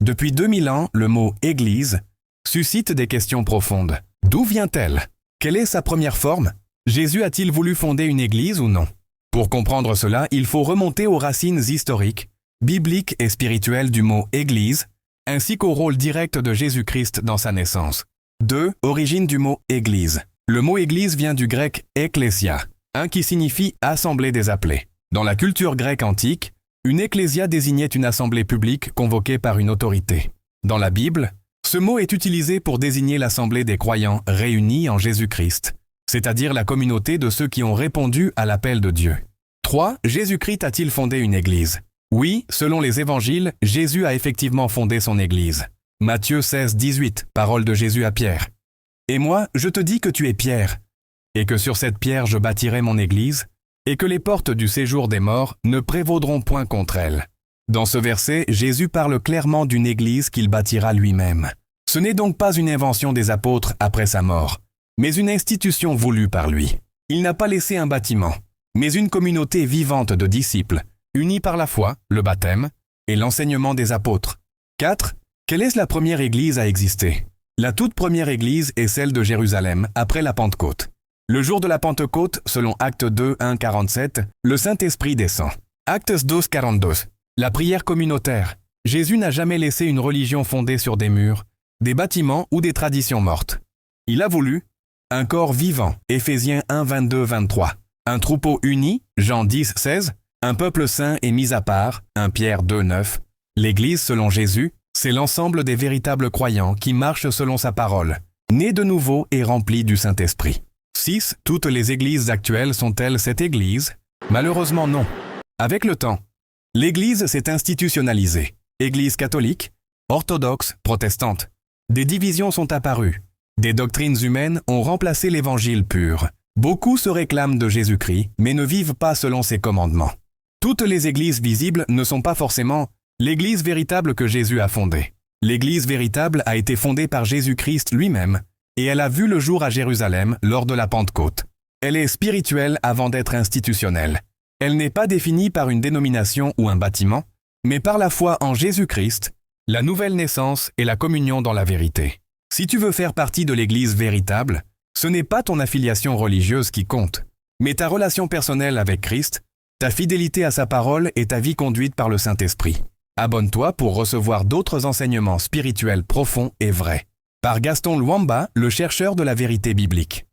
Depuis 2000 ans, le mot « Église » suscite des questions profondes. D'où vient-elle? Quelle est sa première forme? Jésus a-t-il voulu fonder une église ou non? Pour comprendre cela, il faut remonter aux racines historiques, bibliques et spirituelles du mot « Église », ainsi qu'au rôle direct de Jésus-Christ dans sa naissance. 2. Origine du mot « Église ». Le mot « Église » vient du grec « ekklesia », qui signifie « assemblée des appelés ». Dans la culture grecque antique, une ecclésia désignait une assemblée publique convoquée par une autorité. Dans la Bible, ce mot est utilisé pour désigner l'assemblée des croyants réunis en Jésus-Christ, c'est-à-dire la communauté de ceux qui ont répondu à l'appel de Dieu. 3. Jésus-Christ a-t-il fondé une église? Oui, selon les évangiles, Jésus a effectivement fondé son église. Matthieu 16, 18, parole de Jésus à Pierre. « Et moi, je te dis que tu es Pierre, et que sur cette pierre je bâtirai mon église, et que les portes du séjour des morts ne prévaudront point contre elle. » Dans ce verset, Jésus parle clairement d'une église qu'il bâtira lui-même. Ce n'est donc pas une invention des apôtres après sa mort, mais une institution voulue par lui. Il n'a pas laissé un bâtiment, mais une communauté vivante de disciples, unis par la foi, le baptême et l'enseignement des apôtres. 4. Quelle est la première église à exister? La toute première église est celle de Jérusalem après la Pentecôte. Le jour de la Pentecôte, selon Actes 2, 1, 47, le Saint-Esprit descend. Actes 2, 42. La prière communautaire. Jésus n'a jamais laissé une religion fondée sur des murs, des bâtiments ou des traditions mortes. Il a voulu un corps vivant, Éphésiens 1, 22, 23. Un troupeau uni, Jean 10, 16. Un peuple saint et mis à part, 1 Pierre 2, 9. L'Église, selon Jésus, c'est l'ensemble des véritables croyants qui marchent selon sa parole, nés de nouveau et remplis du Saint-Esprit. 6. Toutes les églises actuelles sont-elles cette Église? Malheureusement non. Avec le temps, l'Église s'est institutionnalisée. Église catholique, orthodoxe, protestante. Des divisions sont apparues. Des doctrines humaines ont remplacé l'Évangile pur. Beaucoup se réclament de Jésus-Christ, mais ne vivent pas selon ses commandements. Toutes les églises visibles ne sont pas forcément l'Église véritable que Jésus a fondée. L'Église véritable a été fondée par Jésus-Christ lui-même, et elle a vu le jour à Jérusalem lors de la Pentecôte. Elle est spirituelle avant d'être institutionnelle. Elle n'est pas définie par une dénomination ou un bâtiment, mais par la foi en Jésus-Christ, la nouvelle naissance et la communion dans la vérité. Si tu veux faire partie de l'Église véritable, ce n'est pas ton affiliation religieuse qui compte, mais ta relation personnelle avec Christ, ta fidélité à sa parole et ta vie conduite par le Saint-Esprit. Abonne-toi pour recevoir d'autres enseignements spirituels profonds et vrais. Par Gaston Luamba, le chercheur de la vérité biblique.